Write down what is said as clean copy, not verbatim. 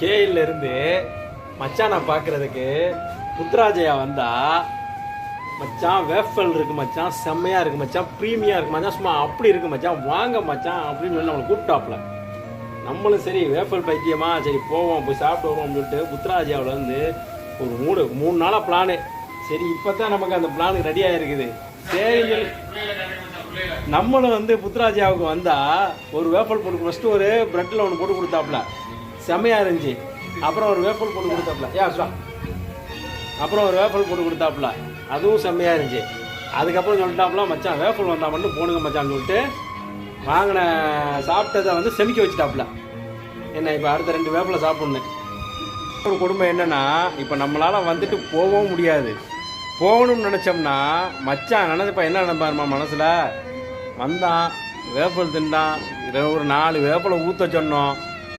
கேயிலிருந்து மச்சானை பார்க்கறதுக்கு புத்ராஜயா வந்தா மச்சான் வேஃபல் இருக்கு மச்சான், செம்மையா இருக்கு மச்சான், ப்ரீமியா இருக்கு மச்சான், சும்மா அப்படி இருக்கு மச்சான், வாங்க மச்சான் அப்படின்னு சொல்லி நம்மளை கூப்பிட்டாப்புல. நம்மளும் சரி வேஃபல் பைத்தியமா, சரி போவோம் போய் சாப்பிட்டு வருவோம் சொல்லிட்டு புத்ராஜயாவில் வந்து ஒரு 3 நாளாக பிளானு. சரி இப்போ தான் நமக்கு அந்த பிளானுக்கு ரெடியாக இருக்குது. சரி சொல்லி நம்மளும் வந்து புத்ராஜயாவுக்கு வந்தால் ஒரு வேஃபல் போட்டு ஃபஸ்ட்டு ஒரு ப்ரெட்டில் ஒன்று போட்டு கொடுத்தாப்புல, செம்மையாக இருந்துச்சு. அப்புறம் ஒரு வேஃபல் போட்டு கொடுத்தாப்புல, அப்புறம் ஒரு வேஃபல் போட்டு கொடுத்தாப்புல, அதுவும் செம்மையாக இருந்துச்சு. அதுக்கப்புறம் சொல்லிட்டாப்புல, மச்சான் வேஃபல் வந்தால் மட்டும் போனுங்க மச்சான்னு சொல்லிட்டு வாங்கின சாப்பிட்டதை வந்து செமிக்க வச்சுட்டாப்புல. என்ன இப்போ அடுத்த 2 வேஃபலை சாப்பிட்ணும். ஒரு குடும்பம் என்னென்னா, இப்போ நம்மளால் வந்துட்டு போகவும் முடியாது. போகணும்னு நினச்சோம்னா மச்சான் நினச்சப்பா என்ன நினைப்பாருமா மனசில், வந்தான் வேஃபல் திண்டான், ஒரு 4 வேஃபலை ஊற்ற சொன்னோம்,